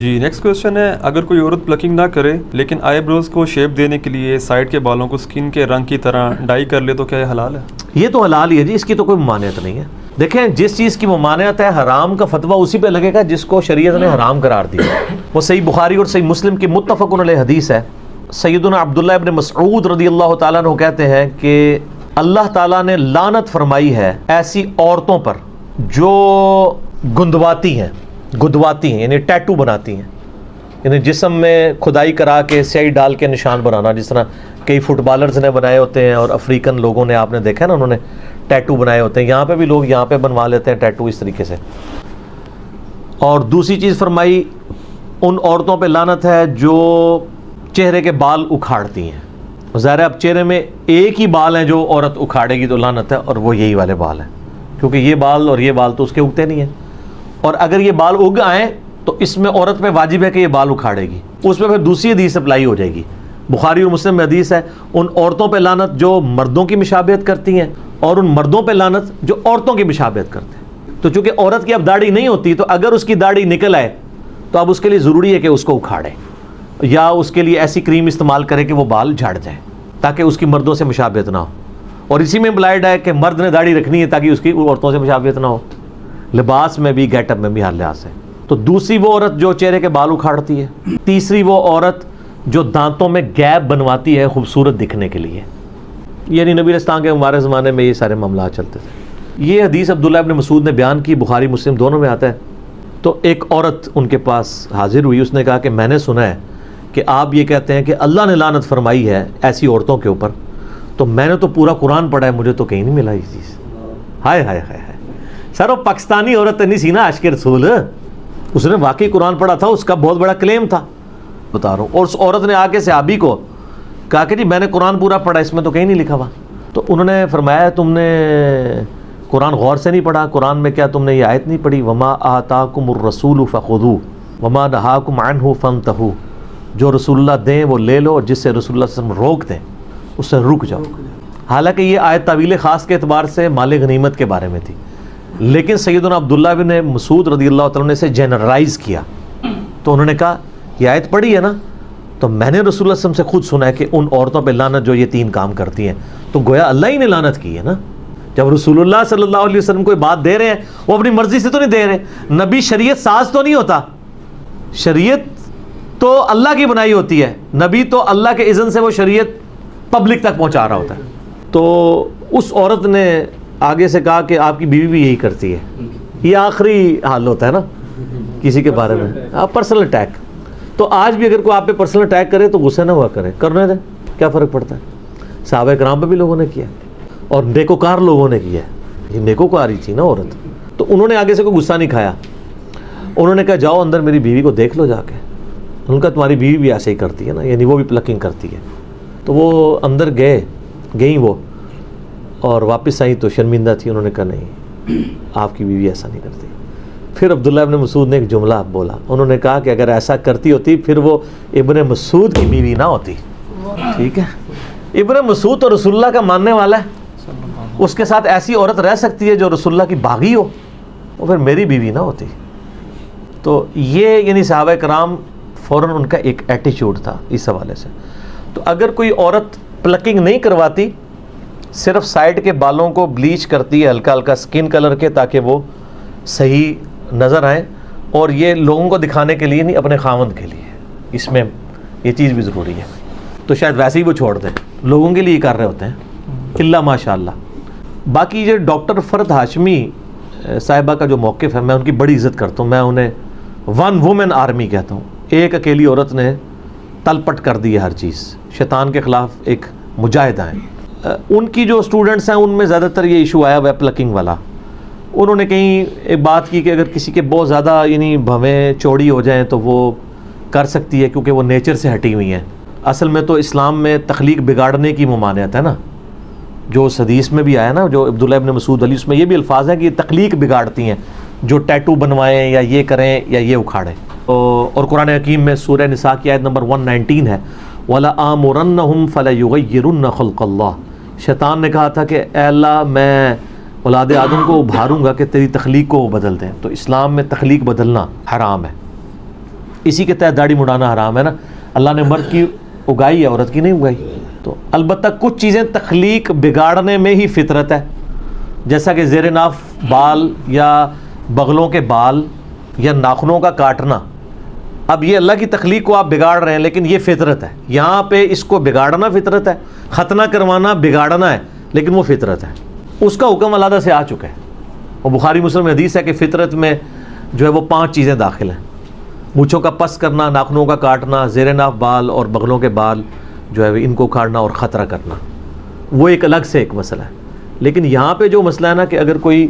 جی next question ہے، اگر کوئی عورت پلکنگ نہ کرے لیکن آئی بروز کو شیپ دینے کے لیے سائڈ کے بالوں کو سکن کے رنگ کی طرح ڈائی کر لے تو کیا یہ حلال ہے؟ یہ تو حلال ہی ہے جی، اس کی تو کوئی ممانعت نہیں ہے۔ دیکھیں جس چیز کی ممانعت ہے حرام کا فتویٰ اسی پہ لگے گا جس کو شریعت نے حرام قرار دیا۔ وہ صحیح بخاری اور صحیح مسلم کی متفق علیہ حدیث ہے۔ سیدنا عبداللہ ابن مسعود رضی اللہ تعالیٰ عنہ کہتے ہیں کہ اللہ تعالیٰ نے لعنت فرمائی ہے ایسی عورتوں پر جو گدواتی ہیں یعنی ٹیٹو بناتی ہیں، یعنی جسم میں کھدائی کرا کے سیاہی ڈال کے نشان بنانا، جس طرح کئی فٹ بالرز نے بنائے ہوتے ہیں اور افریقن لوگوں نے، آپ نے دیکھا نا، انہوں نے ٹیٹو بنائے ہوتے ہیں، یہاں پہ بھی لوگ یہاں پہ بنوا لیتے ہیں ٹیٹو اس طریقے سے۔ اور دوسری چیز فرمائی، ان عورتوں پہ لعنت ہے جو چہرے کے بال اکھاڑتی ہیں۔ ظاہر ہے اب چہرے میں ایک ہی بال ہیں جو عورت اکھاڑے گی تو لعنت ہے، اور وہ یہی والے بال ہیں، کیونکہ یہ بال اور یہ بال تو اس کے اگتے نہیں ہیں، اور اگر یہ بال اگ آئیں تو اس میں عورت پہ واجب ہے کہ یہ بال اکھاڑے گی۔ اس پہ پھر دوسری حدیث اپلائی ہو جائے گی، بخاری اور مسلم میں حدیث ہے، ان عورتوں پہ لعنت جو مردوں کی مشابہت کرتی ہیں، اور ان مردوں پہ لعنت جو عورتوں کی مشابہت کرتے ہیں۔ تو چونکہ عورت کی اب داڑھی نہیں ہوتی، تو اگر اس کی داڑھی نکل آئے تو اب اس کے لیے ضروری ہے کہ اس کو اکھاڑے، یا اس کے لیے ایسی کریم استعمال کرے کہ وہ بال جھڑ جائیں تاکہ اس کی مردوں سے مشابہت نہ ہو۔ اور اسی میں امپلائڈ ہے کہ مرد نے داڑھی رکھنی ہے تاکہ اس کی عورتوں سے مشابہت نہ ہو، لباس میں بھی، گیٹ اپ میں بھی، ہر لحاظ سے۔ تو دوسری وہ عورت جو چہرے کے بال اکھاڑتی ہے، تیسری وہ عورت جو دانتوں میں گیپ بنواتی ہے خوبصورت دکھنے کے لیے، یعنی نبی اسلام کے مبارک زمانے میں یہ سارے معاملات چلتے تھے۔ یہ حدیث عبداللہ ابن مسعود نے بیان کی، بخاری مسلم دونوں میں آتا ہے۔ تو ایک عورت ان کے پاس حاضر ہوئی، اس نے کہا کہ میں نے سنا ہے کہ آپ یہ کہتے ہیں کہ اللہ نے لعنت فرمائی ہے ایسی عورتوں کے اوپر، تو میں نے تو پورا قرآن پڑھا ہے، مجھے تو کہیں نہیں ملا یہ چیز۔ ہائے ہائے ہائے ہائے، سر وہ پاکستانی عورت نہیں سی نا عاشق رسول، اس نے واقعی قرآن پڑھا تھا، اس کا بہت بڑا کلیم تھا، بتا رہا ہوں۔ اور اس عورت نے آ کے صحابی کو کہا کہ جی میں نے قرآن پورا پڑھا، اس میں تو کہیں نہیں لکھا ہوا۔ تو انہوں نے فرمایا تم نے قرآن غور سے نہیں پڑھا، قرآن میں کیا تم نے یہ آیت نہیں پڑھی، وما آتاکم الرسول فخذوہ وما نہاکم عنہ فانتہوا، جو رسول اللہ دیں وہ لے لو، اور جس سے رسول اللہ صلی اللہ علیہ وسلم روک دیں اس سے رک جاؤ۔ حالانکہ یہ آیت تعویل خاص کے اعتبار سے مال غنیمت کے بارے میں تھی، لیکن سیدنا عبداللہ بن مسعود رضی اللہ تعالیٰ نے اسے جنرلائز کیا۔ تو انہوں نے کہا یہ آیت پڑھی ہے نا، تو میں نے رسول اللہ صلی اللہ علیہ وسلم سے خود سنا ہے کہ ان عورتوں پہ لعنت جو یہ تین کام کرتی ہیں، تو گویا اللہ ہی نے لعنت کی ہے نا۔ جب رسول اللہ صلی اللہ علیہ وسلم کوئی بات دے رہے ہیں، وہ اپنی مرضی سے تو نہیں دے رہے، نبی شریعت ساز تو نہیں ہوتا، شریعت تو اللہ کی بنائی ہوتی ہے، نبی تو اللہ کے اذن سے وہ شریعت پبلک تک پہنچا رہا ہوتا ہے۔ تو اس عورت نے آگے سے کہا کہ آپ کی بیوی بھی یہی کرتی ہے۔ یہ آخری حال ہوتا ہے نا کسی کے بارے میں، آپ پرسنل اٹیک۔ تو آج بھی اگر کوئی آپ پہ پرسنل اٹیک کرے تو غصے نہ ہوا کرے، کرنے دیں، کیا فرق پڑتا ہے؟ صحابہ کرام پہ بھی لوگوں نے کیا اور نیکوکار لوگوں نے کیا ہے، یہ نیکوکاری تھی نا عورت۔ تو انہوں نے آگے سے کوئی غصہ نہیں کھایا، انہوں نے کہا جاؤ اندر میری بیوی کو دیکھ لو جا کے۔ ان کا تمہاری بیوی بھی ایسے ہی کرتی ہے نا، یعنی وہ بھی پلکنگ کرتی ہے۔ تو وہ اندر گئیں وہ، اور واپس آئیں تو شرمندہ تھی، انہوں نے کہا نہیں آپ کی بیوی ایسا نہیں کرتی۔ پھر عبداللہ ابن مسعود نے ایک جملہ بولا، انہوں نے کہا کہ اگر ایسا کرتی ہوتی پھر وہ ابن مسعود کی بیوی نہ ہوتی۔ ٹھیک ہے، ابن مسعود تو رسول اللہ کا ماننے والا ہے، اس کے ساتھ ایسی عورت رہ سکتی ہے جو رسول اللہ کی باغی ہو، اور پھر میری بیوی نہ ہوتی۔ تو یہ یعنی صحابہ کرام فوراً ان کا ایک ایٹیچیوڈ تھا اس حوالے سے۔ تو اگر کوئی عورت پلکنگ نہیں کرواتی، صرف سائڈ کے بالوں کو بلیچ کرتی ہے ہلکا ہلکا سکن کلر کے تاکہ وہ صحیح نظر آئیں، اور یہ لوگوں کو دکھانے کے لیے نہیں، اپنے خاوند کے لیے، اس میں یہ چیز بھی ضروری ہے، تو شاید ویسے ہی وہ چھوڑ دیں، لوگوں کے لیے کر رہے ہوتے ہیں اللہ ماشاء اللہ۔ باقی جو ڈاکٹر فرد ہاشمی صاحبہ کا جو موقف ہے، میں ان کی بڑی عزت کرتا ہوں، میں انہیں ون وومن آرمی کہتا ہوں۔ ایک اکیلی عورت نے تلپٹ کر دی ہے ہر چیز، شیطان کے خلاف ایک مجاہدہ ہیں۔ ان کی جو اسٹوڈنٹس ہیں ان میں زیادہ تر یہ ایشو آیا ہوا ہے پلکنگ والا۔ انہوں نے کہیں ایک بات کی کہ اگر کسی کے بہت زیادہ یعنی بھویں چوڑی ہو جائیں تو وہ کر سکتی ہے، کیونکہ وہ نیچر سے ہٹی ہوئی ہیں۔ اصل میں تو اسلام میں تخلیق بگاڑنے کی ممانعت ہے نا، جو اس حدیث میں بھی آیا نا، جو عبداللہ ابن مسعود علی، اس میں یہ بھی الفاظ ہیں کہ یہ تخلیق بگاڑتی ہیں، جو ٹیٹو بنوائیں یا یہ کریں یا یہ اکھاڑیں۔ اور قرآن حکیم میں سورہ نساء کی آیت نمبر 119 ہے، وَلَآمُرَنَّهُمْ فَلَيُغَيِّرُنَّ خَلْقَ اللَّهِ۔ شیطان نے کہا تھا کہ اے اللہ میں اولاد آدم کو ابھاروں گا کہ تیری تخلیق کو وہ بدل دیں۔ تو اسلام میں تخلیق بدلنا حرام ہے، اسی کے تحت داڑھی مڑانا حرام ہے نا. اللہ نے مرد کی اگائی ہے, عورت کی نہیں اگائی. تو البتہ کچھ چیزیں تخلیق بگاڑنے میں ہی فطرت ہے, جیسا کہ زیر ناف بال یا بغلوں کے بال یا ناخنوں کا کاٹنا. اب یہ اللہ کی تخلیق کو آپ بگاڑ رہے ہیں, لیکن یہ فطرت ہے. یہاں پہ اس کو بگاڑنا فطرت ہے, ختنہ کروانا بگاڑنا ہے, لیکن وہ فطرت ہے. اس کا حکم علیحدہ سے آ چکا ہے. اور بخاری مسلم میں حدیث ہے کہ فطرت میں جو ہے وہ 5 چیزیں داخل ہیں. مونچھوں کا پس کرنا, ناخنوں کا کاٹنا, زیر ناف بال اور بغلوں کے بال جو ہے ان کو کاٹنا اور خطرہ کرنا, وہ ایک الگ سے ایک مسئلہ ہے. لیکن یہاں پہ جو مسئلہ ہے نا کہ اگر کوئی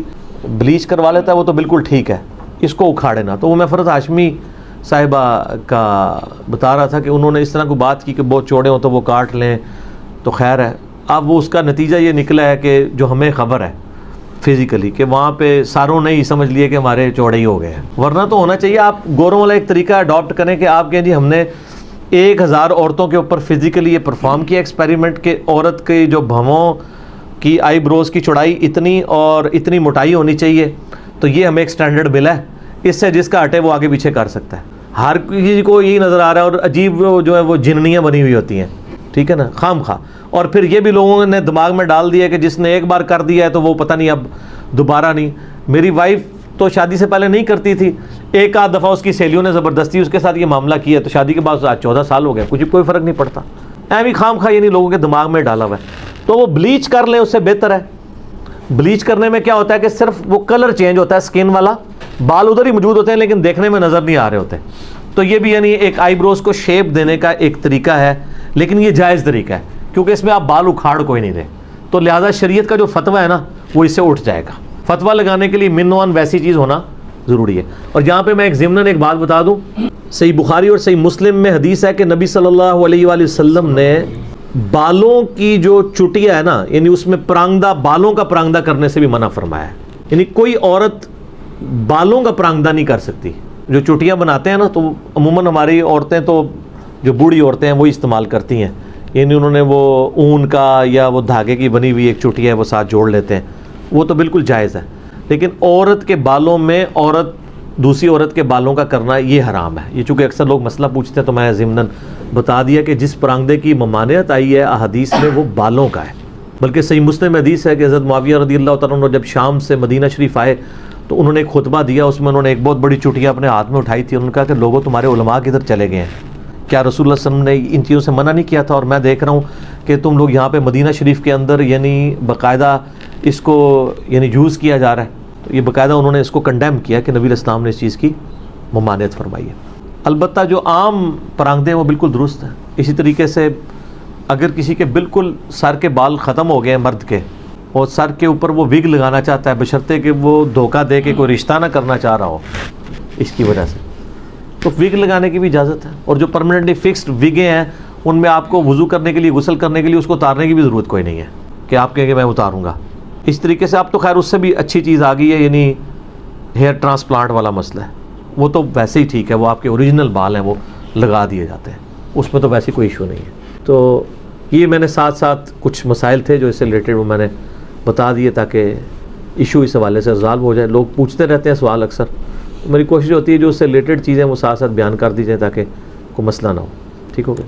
بلیچ کروا لیتا ہے وہ تو بالکل ٹھیک ہے, اس کو اکھاڑے نا. تو وہ میں فرحت ہاشمی صاحبہ کا بتا رہا تھا کہ انہوں نے اس طرح کو بات کی کہ بہت چوڑے ہوں تو وہ کاٹ لیں تو خیر ہے. اب وہ اس کا نتیجہ یہ نکلا ہے کہ جو ہمیں خبر ہے فزیکلی کہ وہاں پہ ساروں نے ہی سمجھ لیے کہ ہمارے چوڑے ہی ہو گئے ہیں. ورنہ تو ہونا چاہیے آپ گوروں والا ایک طریقہ اڈاپٹ کریں کہ آپ کہیں جی ہم نے 1000 عورتوں کے اوپر فزیکلی یہ پرفارم کیا ایکسپیریمنٹ کہ عورت کے جو بھووں کی آئی بروز کی چوڑائی اتنی اور اتنی موٹائی ہونی چاہیے, تو یہ ہمیں ایک سٹینڈرڈ بل ہے, اس سے جس کا ہٹے وہ آگے پیچھے کر سکتا ہے. ہر کسی کو یہی نظر آ رہا ہے, اور عجیب جو ہے وہ جننیاں بنی ہوئی ہوتی ہیں, ٹھیک ہے نا, خام خواہ. اور پھر یہ بھی لوگوں نے دماغ میں ڈال دیا کہ جس نے ایک بار کر دیا ہے تو وہ پتہ نہیں اب دوبارہ نہیں. میری وائف تو شادی سے پہلے نہیں کرتی تھی, ایک آدھ دفعہ اس کی سہیلیوں نے زبردستی اس کے ساتھ یہ معاملہ کیا, تو شادی کے بعد آج 14 سال ہو گیا, کوئی فرق نہیں پڑتا. بھی خام خواہ یہ نہیں لوگوں کے دماغ میں ڈالا ہوا ہے. تو وہ بلیچ کر لیں اس سے بہتر ہے. بلیچ کرنے میں کیا ہوتا ہے کہ صرف وہ کلر چینج ہوتا ہے اسکن والا, بال ادھر ہی موجود ہوتے ہیں لیکن دیکھنے میں نظر نہیں آ رہے ہوتے. تو یہ بھی یعنی ایک آئی بروز کو شیپ دینے کا ایک طریقہ ہے, لیکن یہ جائز طریقہ ہے کیونکہ اس میں آپ بال اکھاڑ کوئی نہیں رہے. تو لہٰذا شریعت کا جو فتویٰ ہے نا وہ اس سے اٹھ جائے گا. فتویٰ لگانے کے لیے منوان ویسی چیز ہونا ضروری ہے. اور یہاں پہ میں ایک ضمناً ایک بات بتا دوں, صحیح بخاری اور صحیح مسلم میں حدیث ہے کہ نبی صلی اللہ علیہ وآلہ وسلم نے بالوں کی جو چٹیا ہے نا, یعنی اس میں پرانگدہ, بالوں کا پرانگدہ کرنے سے بھی منع فرمایا ہے. یعنی کوئی عورت بالوں کا پرانگدہ نہیں کر سکتی. جو چٹیاں بناتے ہیں نا تو عموماً ہماری عورتیں تو جو بوڑھی عورتیں ہیں وہی استعمال کرتی ہیں, یعنی انہوں نے وہ اون کا یا وہ دھاگے کی بنی ہوئی ایک چٹیا ہے وہ ساتھ جوڑ لیتے ہیں, وہ تو بالکل جائز ہے. لیکن عورت کے بالوں میں عورت دوسری عورت کے بالوں کا کرنا یہ حرام ہے. یہ چونکہ اکثر لوگ مسئلہ پوچھتے ہیں تو میں ضمناً بتا دیا کہ جس پرانگدے کی ممانعت آئی ہے احادیث میں وہ بالوں کا ہے. بلکہ صحیح مسلم حدیث ہے کہ حضرت معاویہ رضی اللہ تعالیٰ عنہ جب شام سے مدینہ شریف آئے تو انہوں نے ایک خطبہ دیا, اس میں انہوں نے ایک بہت بڑی چٹیا اپنے ہاتھ میں اٹھائی تھی. انہوں نے کہا کہ لوگوں تمہارے علماء کدھر چلے گئے ہیں, کیا رسول اللہ صلی اللہ علیہ وسلم نے ان چیزوں سے منع نہیں کیا تھا؟ اور میں دیکھ رہا ہوں کہ تم لوگ یہاں پہ مدینہ شریف کے اندر یعنی باقاعدہ اس کو یعنی یوز کیا جا رہا ہے. تو یہ باقاعدہ انہوں نے اس کو کنڈیم کیا کہ نبی علیہ السلام نے اس چیز کی ممانعت فرمائی ہے. البتہ جو عام پرانگدے ہیں وہ بالکل درست ہیں. اسی طریقے سے اگر کسی کے بالکل سر کے بال ختم ہو گئے ہیں مرد کے, اور سر کے اوپر وہ وگ لگانا چاہتا ہے بشرطے کہ وہ دھوکہ دے کے کوئی رشتہ نہ کرنا چاہ رہا ہو اس کی وجہ سے, تو وگ لگانے کی بھی اجازت ہے. اور جو پرماننٹلی فکسڈ وگیں ہیں ان میں آپ کو وضو کرنے کے لیے, غسل کرنے کے لیے اس کو اتارنے کی بھی ضرورت کوئی نہیں ہے کہ آپ کہیں کہ میں اتاروں گا. اس طریقے سے اب تو خیر اس سے بھی اچھی چیز آ گئی ہے, یعنی ہیئر ٹرانسپلانٹ والا مسئلہ ہے, وہ تو ویسے ہی ٹھیک ہے, وہ آپ کے اوریجنل بال ہیں وہ لگا دیے جاتے ہیں, اس میں تو ویسے کوئی ایشو نہیں ہے. تو یہ میں نے ساتھ ساتھ کچھ مسائل تھے جو اس سے ریلیٹڈ وہ میں نے بتا دیے تاکہ ایشو اس حوالے سے ریزالو ہو جائے. لوگ پوچھتے رہتے ہیں سوال اکثر, تو میری کوشش ہوتی ہے جو اس سے ریلیٹڈ چیزیں وہ ساتھ ساتھ بیان کر دی جائیں تاکہ کوئی مسئلہ نہ ہو. ٹھیک ہو گیا.